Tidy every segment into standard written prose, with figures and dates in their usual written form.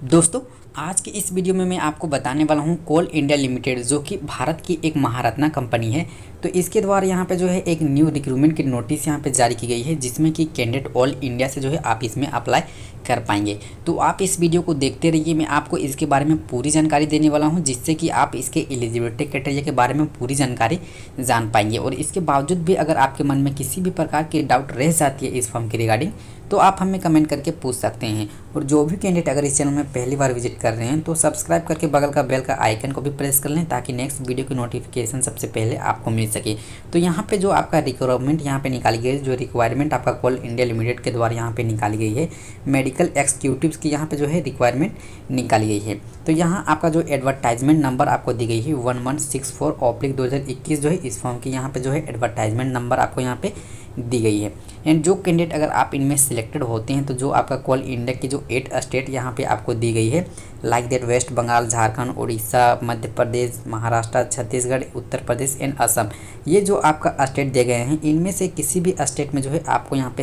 दोस्तों, आज की इस वीडियो में मैं आपको बताने वाला हूं कोल इंडिया लिमिटेड, जो कि भारत की एक महारत्ना कंपनी है। तो इसके द्वारा यहां पे जो है एक न्यू रिक्रूटमेंट की नोटिस यहां पे जारी की गई है, जिसमें कि कैंडिडेट ऑल इंडिया से जो है आप इसमें अप्लाई कर पाएंगे। तो आप इस वीडियो को देखते रहिए, मैं आपको इसके बारे में पूरी जानकारी देने वाला हूँ, जिससे कि आप इसके एलिजिबिलिटी क्राइटेरिया के बारे में पूरी जानकारी जान पाएंगे। और इसके बावजूद भी अगर आपके मन में किसी भी प्रकार की डाउट रह जाती है इस फॉर्म के रिगार्डिंग, तो आप हमें कमेंट करके पूछ सकते हैं। और जो भी कैंडिडेट अगर इस चैनल में पहली बार विजिट कर रहे हैं तो सब्सक्राइब करके बगल का बेल का आइकन को भी प्रेस कर लें, ताकि नेक्स्ट वीडियो की नोटिफिकेशन सबसे पहले आपको मिल सके। तो यहाँ पे जो आपका रिक्वायरमेंट यहाँ पे निकाली गई है, जो रिक्वायरमेंट आपका कोल इंडिया लिमिटेड के द्वारा यहाँ पे निकाली गई है, मेडिकल एक्जीक्यूटिव्स की यहाँ पे जो है रिक्वायरमेंट निकाली गई है। तो यहाँ आपका जो एडवर्टाइजमेंट नंबर आपको दी गई है 1164/2021 जो है इस फॉर्म की यहाँ पे जो है एडवर्टाइजमेंट नंबर आपको यहाँ पे दी गई है। एंड जो कैंडिडेट अगर आप इनमें सिलेक्टेड होते हैं, तो जो आपका कोल इंडिया की जो 8 स्टेट यहाँ पे आपको दी गई है, like that West Bengal, Jharkhand, Orissa, Madhya Pradesh, Maharashtra, Chhattisgarh, Uttar Pradesh and Assam, ये जो आपका स्टेट दिए गए हैं, इनमें से किसी भी स्टेट में जो है आपको यहाँ पे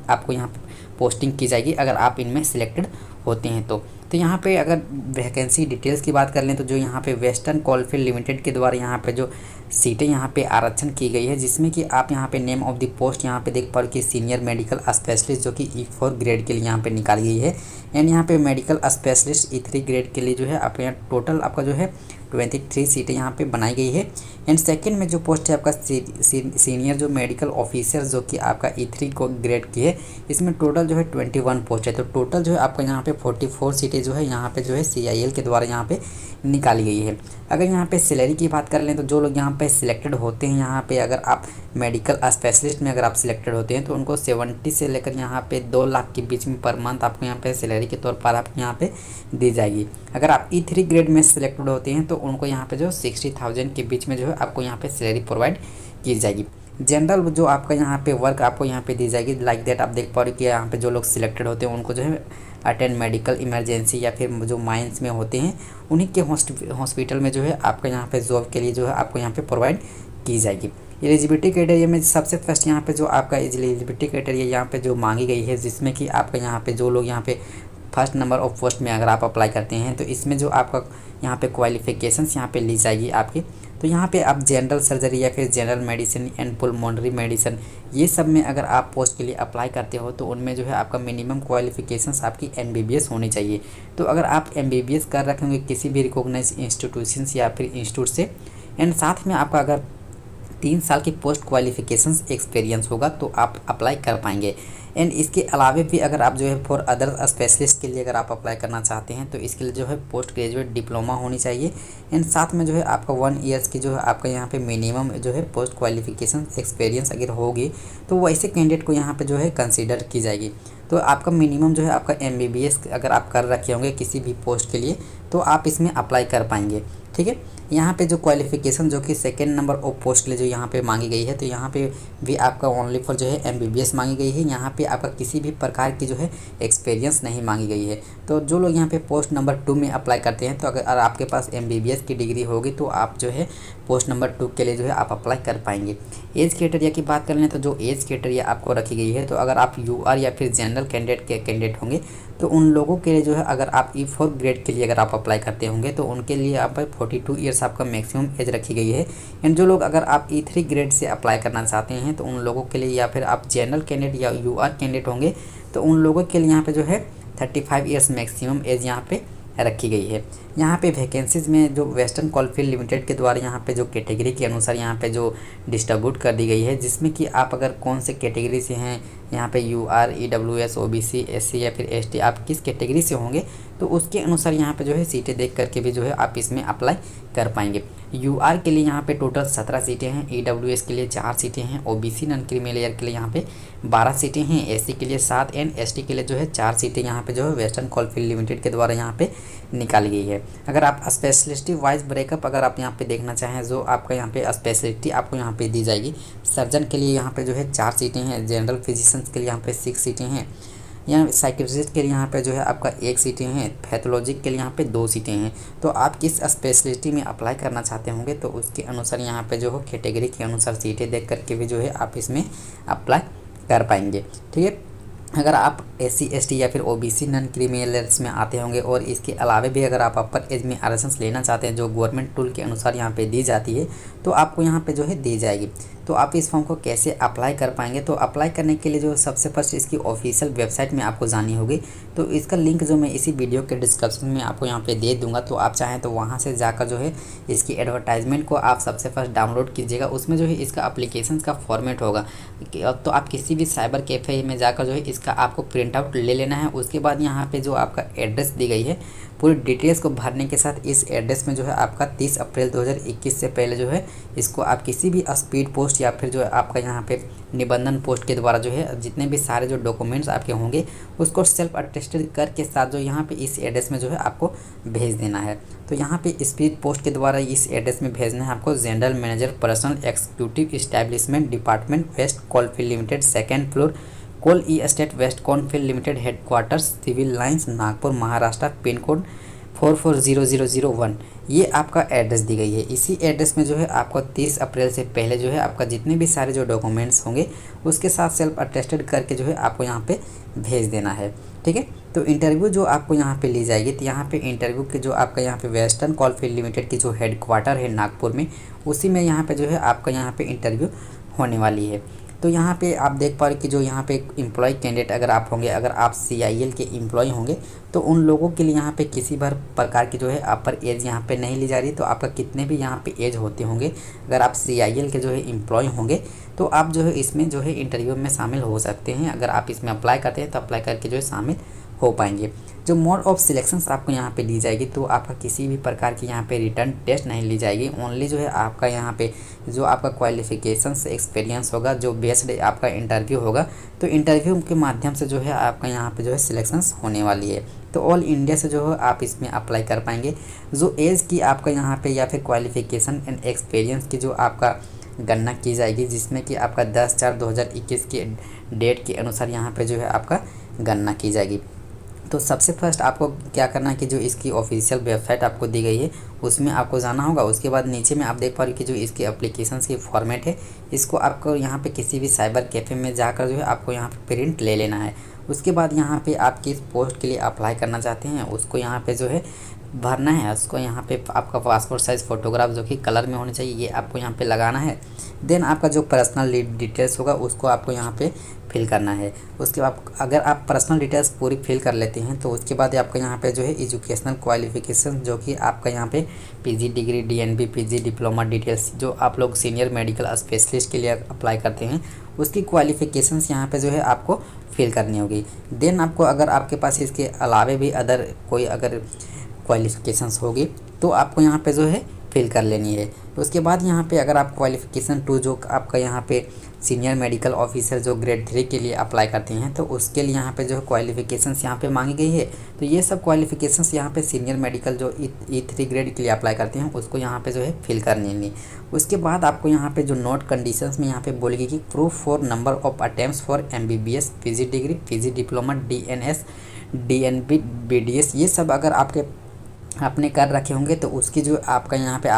आपको यहाँ पे पोस्टिंग की जाएगी अगर आप इनमें सिलेक्टेड होते हैं तो यहाँ पे अगर वैकेंसी डिटेल्स की बात कर लें, तो जो यहाँ पे वेस्टर्न कोलफील्ड लिमिटेड के द्वारा यहाँ पे जो सीटें यहाँ पे आरक्षण की गई है, जिसमें कि आप यहाँ पे नेम ऑफ द पोस्ट यहाँ पे देख पाओ कि सीनियर मेडिकल स्पेशलिस्ट, जो कि E4 ग्रेड के लिए यहाँ पे निकाली गई है। एंड यहाँ पे मेडिकल स्पेशलिस्ट E3 ग्रेड के लिए जो है आप यहाँ टोटल आपका जो है 23 सीटें यहाँ पे बनाई गई है। एंड सेकंड में जो पोस्ट है आपका सीनियर जो मेडिकल ऑफिसर, जो कि आपका E3 को ग्रेड की है, इसमें टोटल जो है 21 पोस्ट है। तो टोटल जो है आपका यहाँ पे 44 सीटें जो है यहाँ पे जो है CIL के द्वारा यहाँ पे निकाली गई है। अगर यहाँ पे सैलरी की बात कर लें, तो जो लोग यहाँ पे सिलेक्टेड होते हैं, यहाँ पे अगर आप मेडिकल स्पेशलिस्ट में अगर आप सिलेक्टेड होते हैं, तो उनको 70 से लेकर यहाँ पे 2 लाख के बीच में पर मंथ आपको यहाँ पे सैलरी के तौर पर आपको यहाँ पे दी जाएगी। अगर आप E3 ग्रेड में सिलेक्टेड होते हैं, तो उनको यहाँ पे जो 60,000 के बीच में जो है आपको यहाँ पे सैलरी प्रोवाइड की जाएगी। जनरल जो आपका यहाँ पे वर्क आपको यहाँ पे दी जाएगी, लाइक दैट आप देख पा रहे हो कि यहाँ पे जो लोग सिलेक्टेड होते हैं उनको जो है अटेंड मेडिकल इमरजेंसी या फिर जो माइंस में होते हैं, उन्हीं के हॉस्पिटल में जो है आपका यहाँ पे जॉब के लिए जो है आपको यहाँ पे प्रोवाइड की जाएगी। एलिजिबिलिटी क्राइटेरिया में सबसे फर्स्ट यहाँ पे जो आपका एलिजिबिलिटी क्राइटेरिया यहाँ पे जो मांगी गई है, जिसमें कि आपका यहाँ पे जो लोग यहाँ पे फर्स्ट नंबर ऑफ पोस्ट में अगर आप अप्लाई करते हैं, तो इसमें जो आपका यहाँ पे क्वालिफिकेशंस यहाँ पे ली जाएगी आपकी। तो यहाँ पे आप जनरल सर्जरी या फिर जनरल मेडिसिन एंड पुल्मोनरी मेडिसिन, ये सब में अगर आप पोस्ट के लिए अप्लाई करते हो, तो उनमें जो है आपका मिनिमम क्वालिफिकेशंस आपकी MBBS होनी चाहिए। तो अगर आप MBBS कर रखे होंगे किसी भी रिकॉग्नाइज इंस्टीट्यूशंस या फिर इंस्टीट्यूट से, एंड साथ में आपका अगर 3 साल की पोस्ट क्वालिफिकेशंस एक्सपीरियंस होगा, तो आप अप्लाई कर पाएंगे। एंड इसके अलावा भी अगर आप जो है फॉर अदर स्पेशलिस्ट के लिए अगर आप अप्लाई करना चाहते हैं, तो इसके लिए जो है पोस्ट ग्रेजुएट डिप्लोमा होनी चाहिए। एंड साथ में जो है आपका 1 ईयर्स की जो है आपका यहाँ पे मिनिमम जो है पोस्ट क्वालिफिकेशन एक्सपीरियंस अगर होगी, तो वैसे कैंडिडेट को यहाँ पे जो है कंसीडर की जाएगी। तो आपका मिनिमम जो है आपका MBBS अगर आप कर रखे होंगे किसी भी पोस्ट के लिए, तो आप इसमें अप्लाई कर पाएंगे। ठीक है, यहाँ पे जो क्वालिफिकेशन जो कि सेकेंड नंबर ऑफ पोस्ट के लिए जो यहाँ पे मांगी गई है, तो यहाँ पे भी आपका ओनली फॉर जो है MBBS मांगी गई है। यहाँ पे आपका किसी भी प्रकार की जो है एक्सपीरियंस नहीं मांगी गई है। तो जो लोग यहाँ पे पोस्ट नंबर 2 में अप्लाई करते हैं, तो अगर आपके पास MBBS की डिग्री होगी, तो आप जो है पोस्ट नंबर 2 के लिए जो है आप अप्लाई कर पाएंगे। एज क्राइटेरिया की बात कर लें, तो जो एज क्राइटेरिया आपको रखी गई है, तो अगर आप UR या फिर जनरल कैंडिडेट होंगे, तो उन लोगों के लिए जो है अगर आप E4 ग्रेड के लिए अगर आप अप्लाई करते होंगे, तो उनके लिए आप 42 ईयर्स आपका मैक्सिमम एज रखी गई है। एंड जो लोग अगर आप E3 ग्रेड से अप्लाई करना चाहते हैं, तो उन लोगों के लिए, या फिर आप जनरल कैंडिडेट या UR कैंडिडेट होंगे, तो उन लोगों के लिए यहाँ पे जो है 35 ईयर्स मैक्सिमम एज यहाँ पे रखी गई है। यहाँ पे वैकेंसीज़ में जो वेस्टर्न कोलफील्ड लिमिटेड के द्वारा यहाँ पे जो कैटेगरी के अनुसार यहाँ पे जो डिस्ट्रीब्यूट कर दी गई है, जिसमें कि आप अगर कौन से कैटेगरी से हैं, यहाँ पे UR, EWS, OBC, SC या फिर ST, आप किस कैटेगरी से होंगे, तो उसके अनुसार यहाँ पे जो है सीटें देख करके भी जो है आप इसमें अप्लाई कर पाएंगे। UR के लिए यहाँ पे टोटल 17 सीटें हैं, EWS के लिए 4 सीटें हैं, OBC नॉन क्रीमी लेयर के लिए यहाँ पे 12 सीटें हैं, SC के लिए 7 एंड ST के लिए जो है 4 सीटें यहाँ पे जो है वेस्टर्न कोलफील्ड लिमिटेड के द्वारा यहाँ पे निकाली गई है। अगर आप स्पेशलिटी वाइज ब्रेकअप अगर आप यहाँ पे देखना चाहें, जो आपका यहाँ पे स्पेशलिटी आपको यहाँ पे दी जाएगी, सर्जन के लिए यहाँ पे जो है 4 सीटें हैं, जनरल फिजिशियंस के लिए यहाँ पे 6 सीटें हैं, यहाँ साइकियाट्रिस्ट के लिए यहाँ पे जो है आपका 1 सीटें हैं, पैथोलॉजी के लिए यहाँ पे 2 सीटें हैं। तो आप किस स्पेशलिटी में अप्लाई करना चाहते होंगे, तो उसके अनुसार यहाँ पे जो हो कैटेगरी के अनुसार सीटें देख करके भी जो है आप इसमें अप्लाई कर पाएंगे। ठीक है, अगर आप SC ST या फिर OBC नॉन क्रीमिनल्स में आते होंगे और इसके अलावा भी अगर आप अपर एज में आरक्षण लेना चाहते हैं जो गवर्नमेंट टूल के अनुसार यहाँ पे दी जाती है तो आपको यहाँ पे जो है दी जाएगी। तो आप इस फॉर्म को कैसे अप्लाई कर पाएंगे, तो अप्लाई करने के लिए जो सबसे फर्स्ट इसकी ऑफिशियल वेबसाइट में आपको जानी होगी। तो इसका लिंक जो मैं इसी वीडियो के डिस्क्रिप्शन में आपको यहाँ पे दे दूंगा, तो आप चाहें तो वहाँ से जाकर जो है इसकी एडवर्टाइजमेंट को आप सबसे फर्स्ट डाउनलोड कीजिएगा। उसमें जो है इसका एप्लीकेशन का फॉर्मेट होगा, तो आप किसी भी साइबर कैफ़े में जाकर जो है इसका आपको प्रिंट आउट ले लेना है। उसके बाद यहाँ पे जो आपका एड्रेस दी गई है पूरी डिटेल्स को भरने के साथ इस एड्रेस में जो है आपका 30 अप्रैल 2021 से पहले जो है इसको आप किसी भी स्पीड पोस्ट या फिर जो है आपका यहाँ पे निबंधन पोस्ट के द्वारा जो है जितने भी सारे जो डॉक्यूमेंट्स आपके होंगे उसको सेल्फ अटेस्टेड करके साथ जो यहाँ पे इस एड्रेस में जो है आपको भेज देना है। तो यहाँ पे स्पीड पोस्ट के द्वारा इस एड्रेस में भेजना है आपको general manager personnel executive establishment department west coalfield limited, second floor, coal ई estate west coalfield limited, headquarters civil lines Nagpur Maharashtra, pin code 440001। ये आपका एड्रेस दी गई है। इसी एड्रेस में जो है आपको 30 अप्रैल से पहले जो है आपका जितने भी सारे जो डॉक्यूमेंट्स होंगे उसके साथ सेल्फ अटेस्टेड करके जो है आपको यहाँ पे भेज देना है। ठीक है, तो इंटरव्यू जो आपको यहाँ पे ली जाएगी, तो यहाँ पे इंटरव्यू के जो आपका यहाँ पे वेस्टर्न कोलफील्ड लिमिटेड की जो हेडक्वार्टर है नागपुर में, उसी में यहाँ पे जो है आपका यहाँ पे इंटरव्यू होने वाली है। तो यहाँ पे आप देख पा रहे कि जो यहाँ पे एम्प्लॉय कैंडिडेट अगर आप होंगे, अगर आप CIL के एम्प्लॉय होंगे तो उन लोगों के लिए यहाँ पे किसी भी प्रकार की जो है अपर एज यहाँ पे नहीं ली जा रही। तो आपका कितने भी यहाँ पे एज होते होंगे, अगर आप CIL के जो है एम्प्लॉय होंगे तो आप जो है इसमें जो है इंटरव्यू में शामिल हो सकते हैं। अगर आप इसमें अप्लाई करते हैं तो अप्लाई करके जो है शामिल हो पाएंगे। जो मोड ऑफ सिलेक्शंस आपको यहाँ पे दी जाएगी, तो आपका किसी भी प्रकार की यहाँ पे रिटर्न टेस्ट नहीं ली जाएगी। ओनली जो है आपका यहाँ पे जो आपका क्वालिफिकेशंस एक्सपीरियंस होगा, जो बेस्ड आपका इंटरव्यू होगा, तो इंटरव्यू के माध्यम से जो है आपका यहाँ पे जो है सिलेक्शंस होने वाली है। तो ऑल इंडिया से जो है आप इसमें अप्लाई कर पाएंगे। जो एज की आपका यहाँ पे या फिर क्वालिफिकेशन एंड एक्सपीरियंस की जो आपका गणना की जाएगी, जिसमें कि आपका 10/4/2021 के डेट के अनुसार यहाँ पे जो है आपका गणना की जाएगी। तो सबसे फर्स्ट आपको क्या करना है कि जो इसकी ऑफिशियल वेबसाइट आपको दी गई है उसमें आपको जाना होगा। उसके बाद नीचे में आप देख पा रहे कि जो इसके एप्लीकेशंस की फॉर्मेट है, इसको आपको यहाँ पे किसी भी साइबर कैफ़े में जाकर जो है आपको यहाँ पे प्रिंट ले लेना है। उसके बाद यहाँ पे आप किस पोस्ट के लिए अप्लाई करना चाहते हैं उसको यहाँ पे जो है भरना है। उसको यहाँ पे आपका पासपोर्ट साइज़ फ़ोटोग्राफ जो कि कलर में होनी चाहिए, ये आपको यहाँ पे लगाना है। देन आपका जो पर्सनल डिटेल्स होगा उसको आपको यहाँ पे फिल करना है। उसके बाद अगर आप पर्सनल डिटेल्स पूरी फिल कर लेते हैं तो उसके बाद आपका यहाँ पे जो है एजुकेशनल क्वालिफिकेशन, जो कि आपका यहाँ पे PG degree, DNB, PG diploma details, जो आप लोग सीनियर मेडिकल स्पेशलिस्ट के लिए अप्लाई करते हैं उसकी क्वालिफिकेशंस यहाँ पे जो है आपको फिल करनी होगी। देन आपको अगर आपके पास इसके अलावे भी अदर कोई अगर क्वालिफिकेशंस होगी तो आपको यहाँ पे जो है फिल कर लेनी है। उसके बाद यहाँ पे अगर आप क्वालिफिकेशन 2 जो आपका यहाँ पे सीनियर मेडिकल ऑफिसर जो ग्रेड 3 के लिए अप्लाई करते हैं तो उसके लिए यहाँ पे जो है क्वालिफिकेशंस यहाँ पे मांगी गई है। तो ये सब क्वालिफिकेशंस यहाँ पे सीनियर मेडिकल जो E3 ग्रेड के लिए अप्लाई करते हैं उसको यहाँ पे जो है फिल करनी है। उसके बाद आपको यहाँ पे जो नोट कंडीशंस में यहाँ पे बोलेगी कि proof for number of attempts for MBBS, PG degree, PG diploma, DNS, DNB, BDS, ये सब अगर आपने कर रखे होंगे तो उसकी जो आपका यहाँ पे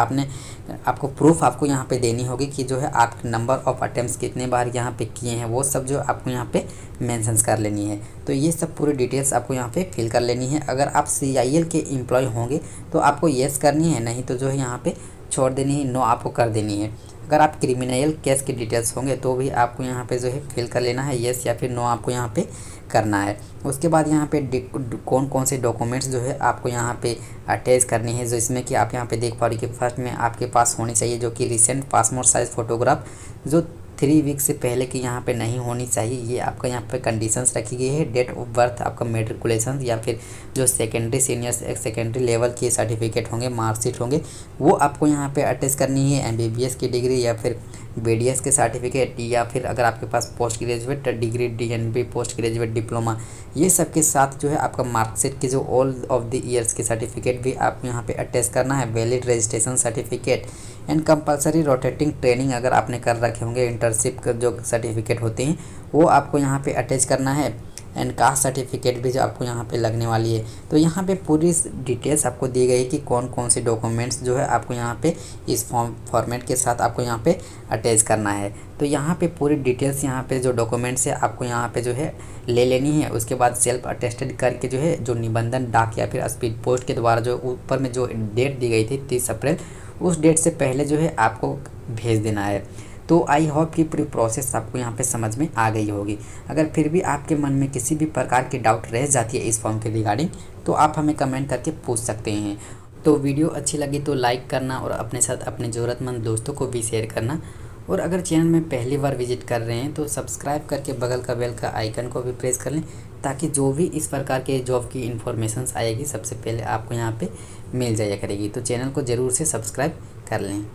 आपको प्रूफ आपको यहाँ पे देनी होगी कि जो है आप नंबर ऑफ़ अटेम्प्ट्स कितने बार यहाँ पे किए हैं, वो सब जो आपको यहाँ पे मेंशंस कर लेनी है। तो ये सब पूरी डिटेल्स आपको यहाँ पे फिल कर लेनी है। अगर आप CIL के एम्प्लॉय होंगे तो आपको येस करनी है, नहीं तो जो है यहाँ पे छोड़ देनी है, नो आपको कर देनी है। अगर आप क्रिमिनल केस के डिटेल्स होंगे तो भी आपको यहाँ पे जो है फिल कर लेना है, येस या फिर नो आपको यहाँ पे करना है। उसके बाद यहाँ पे कौन कौन से डॉक्यूमेंट्स जो है आपको यहाँ पे अटैच करनी है, जो इसमें कि आप यहाँ पे देख पा रहे कि फर्स्ट में आपके पास होनी चाहिए जो कि रिसेंट पासपोर्ट साइज़ फ़ोटोग्राफ जो 3 वीक से पहले की यहाँ पे नहीं होनी चाहिए। ये आपका यहाँ पे कंडीशंस रखी गई है। डेट ऑफ बर्थ, आपका मेट्रिकुलेशन या फिर जो सेकेंडरी सीनियर सेकेंडरी लेवल के सर्टिफिकेट होंगे, मार्कशीट होंगे, वो आपको यहाँ पे अटैच करनी है। MBBS की डिग्री या फिर BDS के सर्टिफिकेट, या फिर अगर आपके पास post graduate degree, DNB post graduate diploma, ये सब के साथ जो है आपका मार्कशीट की जो ऑल ऑफ द ईयर्स के सर्टिफिकेट भी आपको यहाँ पे अटैच करना है। Valid registration certificate and compulsory rotating training अगर आपने कर रखे होंगे, इंटर्नशिप का जो सर्टिफिकेट होते हैं वो आपको यहाँ पे अटैच करना है। एंड कास्ट सर्टिफिकेट भी जो आपको यहाँ पे लगने वाली है। तो यहाँ पे पूरी डिटेल्स आपको दी गई है कि कौन कौन से डॉक्यूमेंट्स जो है आपको यहाँ पे इस फॉर्मेट के साथ आपको यहाँ पे अटैच करना है। तो यहाँ पे पूरी डिटेल्स यहाँ पे जो डॉक्यूमेंट्स है आपको यहाँ पे जो है ले लेनी है। उसके बाद सेल्फ अटेस्टेड करके जो है जो निबंधन डाक या फिर स्पीड पोस्ट के द्वारा जो ऊपर में जो डेट दी गई थी 30 अप्रैल, उस डेट से पहले जो है आपको भेज देना है। तो आई होप कि पूरी प्रोसेस आपको यहाँ पे समझ में आ गई होगी। अगर फिर भी आपके मन में किसी भी प्रकार की डाउट रह जाती है इस फॉर्म के रिगार्डिंग, तो आप हमें कमेंट करके पूछ सकते हैं। तो वीडियो अच्छी लगी तो लाइक करना और अपने साथ अपने ज़रूरतमंद दोस्तों को भी शेयर करना। और अगर चैनल में पहली बार विजिट कर रहे हैं तो सब्सक्राइब करके बगल का बेल का आइकन को भी प्रेस कर लें, ताकि जो भी इस प्रकार के जॉब की इन्फॉर्मेशन आएगी सबसे पहले आपको यहाँ पे मिल जाया करेगी। तो चैनल को ज़रूर से सब्सक्राइब कर लें।